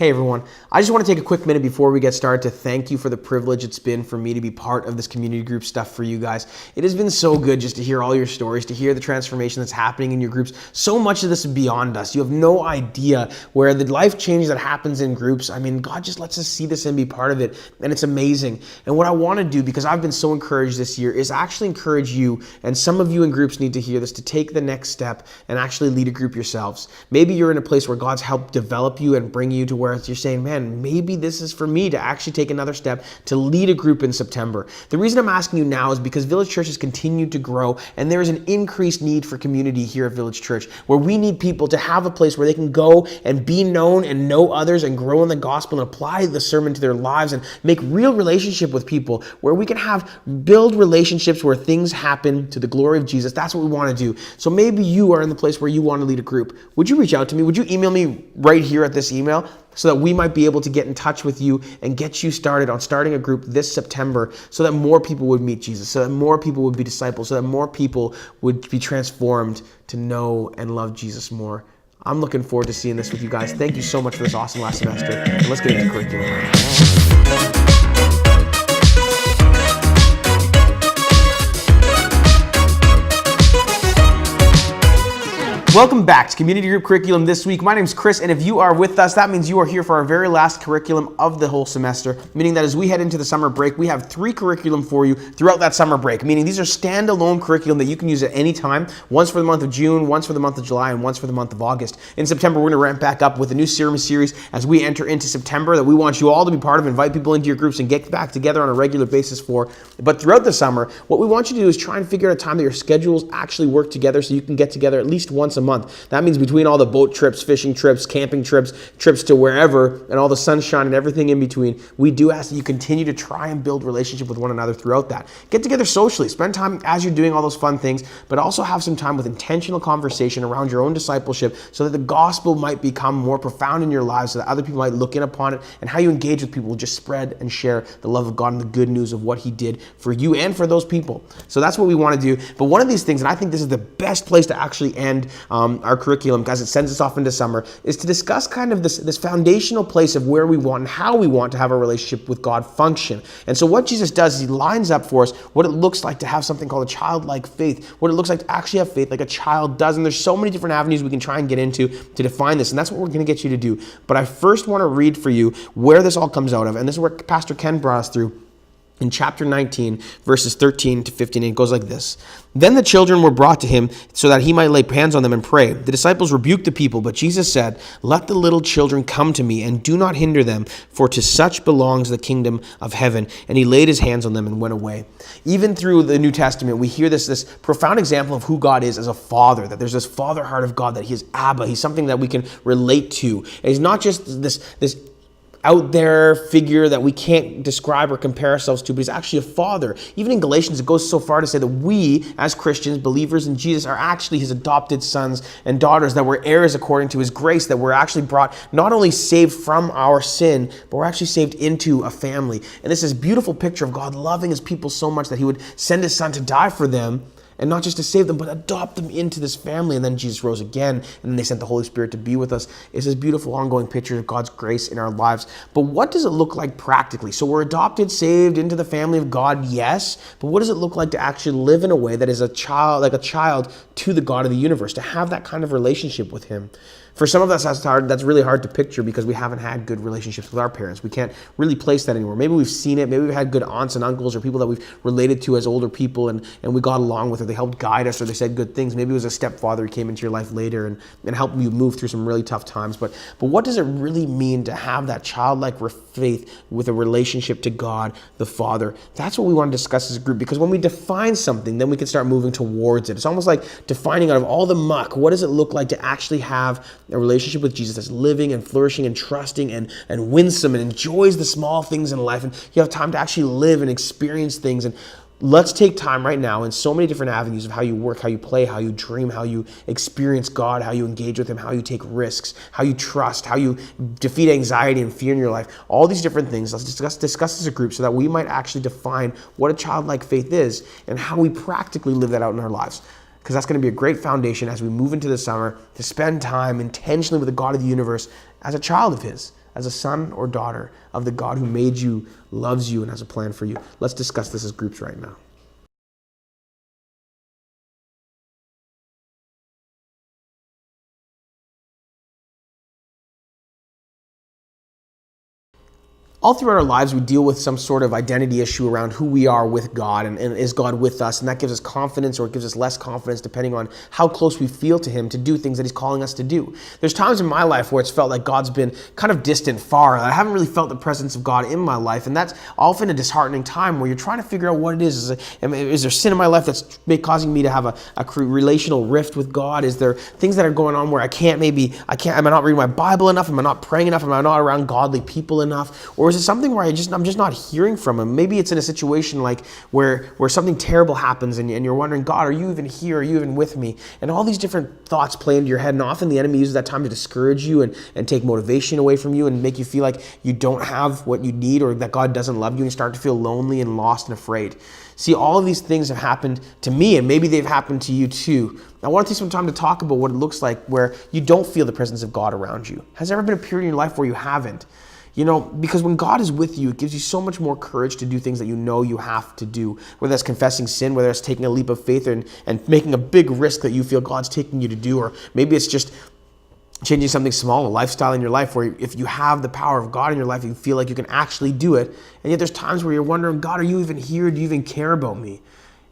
Hey everyone, I just want to take a quick minute before we get started to thank you for the privilege it's been for me to be part of this community group stuff for you guys. It has been so good just to hear all your stories, to hear the transformation that's happening in your groups. So much of this is beyond us. You have no idea where the life change that happens in groups. I mean, God just lets us see this and be part of it, and it's amazing. And what I want to do, because I've been so encouraged this year, is actually encourage you, and some of you in groups need to hear this, to take the next step and actually lead a group yourselves. Maybe you're in a place where God's helped develop you and bring you to where you're saying, man, maybe this is for me to actually take another step to lead a group in September. The reason I'm asking you now is because Village Church has continued to grow, and there is an increased need for community here at Village Church, where we need people to have a place where they can go and be known and know others and grow in the gospel and apply the sermon to their lives and make real relationship with people, where we can build relationships where things happen to the glory of Jesus. That's what we want to do. So maybe you are in the place where you want to lead a group. Would you reach out to me? Would you email me right here at this email, so that we might be able to get in touch with you and get you started on starting a group this September, so that more people would meet Jesus, so that more people would be disciples, so that more people would be transformed to know and love Jesus more. I'm looking forward to seeing this with you guys. Thank you so much for this awesome last semester, and let's get into curriculum right now. Welcome back to Community Group Curriculum this week. My name is Chris, and if you are with us, that means you are here for our very last curriculum of the whole semester, meaning that as we head into the summer break, we have 3 curriculum for you throughout that summer break, meaning these are standalone curriculum that you can use at any time, once for the month of June, once for the month of July, and once for the month of August. In September, we're going to ramp back up with a new series as we enter into September that we want you all to be part of, invite people into your groups, and get back together on a regular basis for. But throughout the summer, what we want you to do is try and figure out a time that your schedules actually work together so you can get together at least once a month. That means between all the boat trips, fishing trips, camping trips, trips to wherever, and all the sunshine and everything in between, we do ask that you continue to try and build relationship with one another throughout that. Get together socially, spend time as you're doing all those fun things, but also have some time with intentional conversation around your own discipleship so that the gospel might become more profound in your lives, so that other people might look in upon it, and how you engage with people will just spread and share the love of God and the good news of what he did for you and for those people. So that's what we want to do. But one of these things, and I think this is the best place to actually end our curriculum, because it sends us off into summer, is to discuss kind of this foundational place of where we want and how we want to have a relationship with God function. And so what Jesus does is he lines up for us what it looks like to have something called a childlike faith, what it looks like to actually have faith like a child does. And there's so many different avenues we can try and get into to define this, and that's what we're going to get you to do. But I first want to read for you where this all comes out of, and this is where Pastor Ken brought us through in chapter 19, verses 13 to 15, and it goes like this. Then the children were brought to him so that he might lay hands on them and pray. The disciples rebuked the people, but Jesus said, "Let the little children come to me, and do not hinder them, for to such belongs the kingdom of heaven." And he laid his hands on them and went away. Even through the New Testament, we hear this profound example of who God is as a father, that there's this father heart of God, that he is Abba. He's something that we can relate to. And he's not just this out there figure that we can't describe or compare ourselves to, but he's actually a father. Even in Galatians, it goes so far to say that we, as Christians, believers in Jesus, are actually his adopted sons and daughters, that we're heirs according to his grace, that we're actually brought, not only saved from our sin, but we're actually saved into a family. And this is a beautiful picture of God loving his people so much that he would send his son to die for them, and not just to save them, but adopt them into this family. And then Jesus rose again, and then they sent the Holy Spirit to be with us. It's this beautiful ongoing picture of God's grace in our lives. But what does it look like practically? So we're adopted, saved into the family of God, yes, but what does it look like to actually live in a way that is a child, like a child to the God of the universe, to have that kind of relationship with him? For some of us, that's really hard to picture because we haven't had good relationships with our parents. We can't really place that anymore. Maybe we've seen it. Maybe we've had good aunts and uncles or people that we've related to as older people and we got along with, or they helped guide us, or they said good things. Maybe it was a stepfather who came into your life later and helped you move through some really tough times. But what does it really mean to have that childlike faith with a relationship to God, the Father? That's what we want to discuss as a group, because when we define something, then we can start moving towards it. It's almost like defining out of all the muck, what does it look like to actually have a relationship with Jesus that's living and flourishing and trusting and winsome and enjoys the small things in life, and you have time to actually live and experience things. And let's take time right now in so many different avenues of how you work, how you play, how you dream, how you experience God, how you engage with him, how you take risks, how you trust, how you defeat anxiety and fear in your life. All these different things, let's discuss as a group so that we might actually define what a childlike faith is and how we practically live that out in our lives. Because that's going to be a great foundation as we move into the summer to spend time intentionally with the God of the universe as a child of his, as a son or daughter of the God who made you, loves you, and has a plan for you? Let's discuss this as groups right now. All throughout our lives, we deal with some sort of identity issue around who we are with God, and is God with us? And that gives us confidence, or it gives us less confidence depending on how close we feel to him to do things that he's calling us to do. There's times in my life where it's felt like God's been kind of distant, far. I haven't really felt the presence of God in my life, and that's often a disheartening time where you're trying to figure out what it is. Is there sin in my life that's causing me to have a relational rift with God? Is there things that are going on where am I not reading my Bible enough? Am I not praying enough? Am I not around godly people enough? Or is it something where I'm just not hearing from him? Maybe it's in a situation like where something terrible happens and you're wondering, God, are you even here? Are you even with me? And all these different thoughts play into your head, and often the enemy uses that time to discourage you and take motivation away from you and make you feel like you don't have what you need, or that God doesn't love you, and you start to feel lonely and lost and afraid. See, all of these things have happened to me, and maybe they've happened to you too. I want to take some time to talk about what it looks like where you don't feel the presence of God around you. Has there ever been a period in your life where you haven't? Because when God is with you, it gives you so much more courage to do things that you know you have to do, whether that's confessing sin, whether it's taking a leap of faith and making a big risk that you feel God's taking you to do, or maybe it's just changing something small, a lifestyle in your life where if you have the power of God in your life, you feel like you can actually do it. And yet there's times where you're wondering, God, are you even here? Do you even care about me?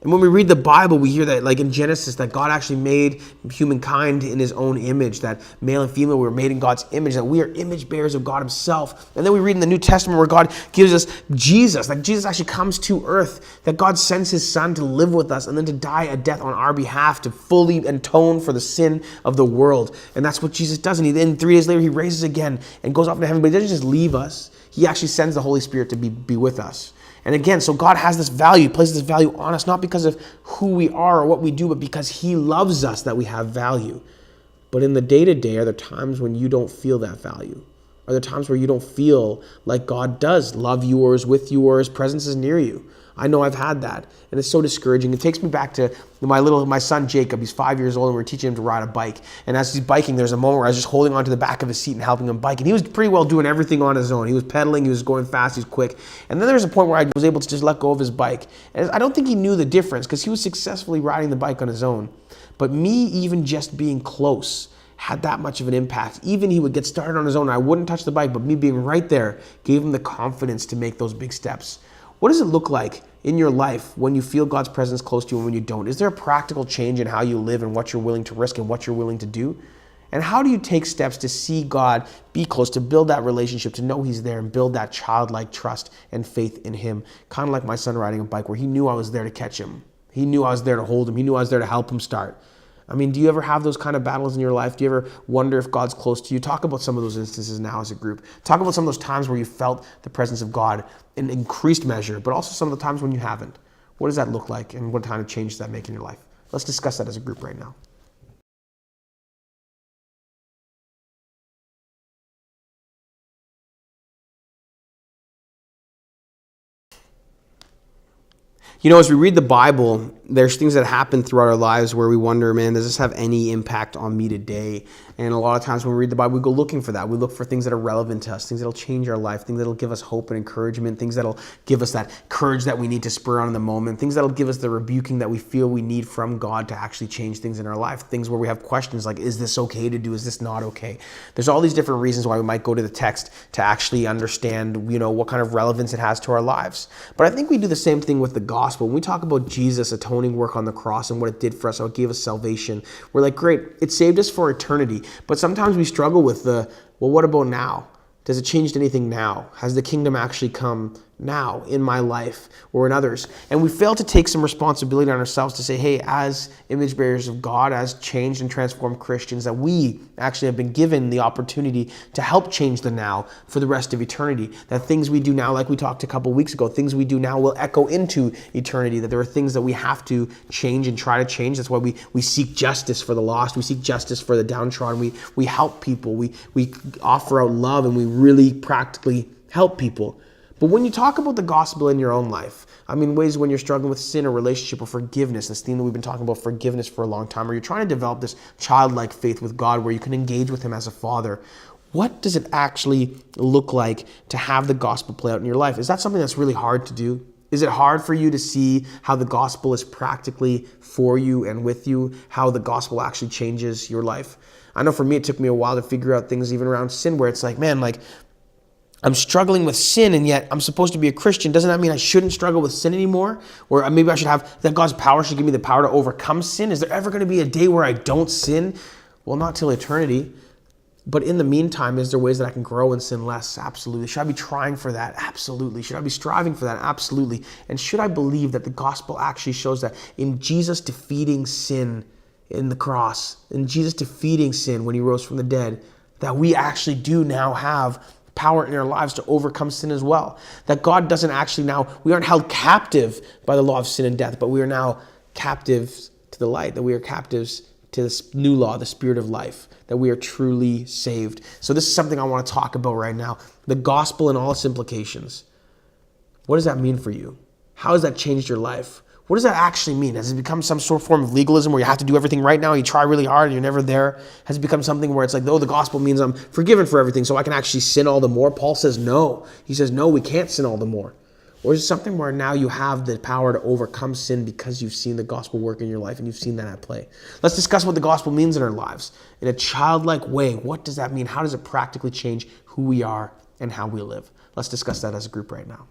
And when we read the Bible, we hear that, like in Genesis, that God actually made humankind in his own image, that male and female, we were made in God's image, that we are image bearers of God himself. And then we read in the New Testament where God gives us Jesus, that Jesus actually comes to earth, that God sends his son to live with us and then to die a death on our behalf to fully atone for the sin of the world. And that's what Jesus does. And then 3 days later, he raises again and goes off into heaven, but he doesn't just leave us. He actually sends the Holy Spirit to be with us. And again, so God has this value, places this value on us, not because of who we are or what we do, but because he loves us that we have value. But in the day-to-day, are there times when you don't feel that value? Are there times where you don't feel like God does love you or is with you or his presence is near you? I know I've had that, and it's so discouraging. It takes me back to my son Jacob. He's 5 years old, and we're teaching him to ride a bike. And as he's biking, there's a moment where I was just holding onto the back of his seat and helping him bike. And he was pretty well doing everything on his own. He was pedaling, he was going fast, he was quick. And then there was a point where I was able to just let go of his bike. And I don't think he knew the difference because he was successfully riding the bike on his own. But me even just being close had that much of an impact. Even he would get started on his own, and I wouldn't touch the bike, but me being right there gave him the confidence to make those big steps. What does it look like in your life when you feel God's presence close to you and when you don't? Is there a practical change in how you live and what you're willing to risk and what you're willing to do? And how do you take steps to see God be close, to build that relationship, to know he's there and build that childlike trust and faith in him? Kind of like my son riding a bike where he knew I was there to catch him. He knew I was there to hold him. He knew I was there to help him start. I mean, do you ever have those kind of battles in your life? Do you ever wonder if God's close to you? Talk about some of those instances now as a group. Talk about some of those times where you felt the presence of God in increased measure, but also some of the times when you haven't. What does that look like, and what kind of change does that make in your life? Let's discuss that as a group right now. As we read the Bible, there's things that happen throughout our lives where we wonder, man, does this have any impact on me today? And a lot of times when we read the Bible, we go looking for that. We look for things that are relevant to us, things that'll change our life, things that'll give us hope and encouragement, things that'll give us that courage that we need to spur on in the moment, things that'll give us the rebuking that we feel we need from God to actually change things in our life, things where we have questions like, is this okay to do? Is this not okay? There's all these different reasons why we might go to the text to actually understand, what kind of relevance it has to our lives. But I think we do the same thing with the gospel. When we talk about Jesus' atoning work on the cross and what it did for us, how it gave us salvation, we're like, great, it saved us for eternity. But sometimes we struggle with what about now? Does it change anything now? Has the kingdom actually come now in my life or in others? And we fail to take some responsibility on ourselves to say, hey, as image bearers of God, as changed and transformed Christians, that we actually have been given the opportunity to help change the now for the rest of eternity. That things we do now, like we talked a couple weeks ago, things we do now will echo into eternity. That there are things that we have to change and try to change. That's why we seek justice for the lost. We seek justice for the downtrodden. We help people. We offer out love, and we really practically help people. But when you talk about the gospel in your own life, ways when you're struggling with sin or relationship or forgiveness, this theme that we've been talking about, forgiveness, for a long time, or you're trying to develop this childlike faith with God where you can engage with him as a father, what does it actually look like to have the gospel play out in your life? Is that something that's really hard to do? Is it hard for you to see how the gospel is practically for you and with you, how the gospel actually changes your life? I know for me, it took me a while to figure out things even around sin, where it's like, man, like I'm struggling with sin, and yet I'm supposed to be a Christian. Doesn't that mean I shouldn't struggle with sin anymore? Or maybe I should have, that God's power should give me the power to overcome sin? Is there ever going to be a day where I don't sin? Well, not till eternity. But in the meantime, is there ways that I can grow and sin less? Absolutely. Should I be trying for that? Absolutely. Should I be striving for that? Absolutely. And should I believe that the gospel actually shows that in Jesus defeating sin in the cross, in Jesus defeating sin when he rose from the dead, that we actually do now have power in our lives to overcome sin as well? That God doesn't actually now, we aren't held captive by the law of sin and death, but we are now captives to the light, that we are captives to this new law, the spirit of life, that we are truly saved. So this is something I want to talk about right now. The gospel and all its implications. What does that mean for you? How has that changed your life? What does that actually mean? Has it become some sort of form of legalism where you have to do everything right now, you try really hard and you're never there? Has it become something where it's like, oh, the gospel means I'm forgiven for everything, so I can actually sin all the more? Paul says no. He says, no, we can't sin all the more. Or is it something where now you have the power to overcome sin because you've seen the gospel work in your life and you've seen that at play? Let's discuss what the gospel means in our lives. In a childlike way, what does that mean? How does it practically change who we are and how we live? Let's discuss that as a group right now.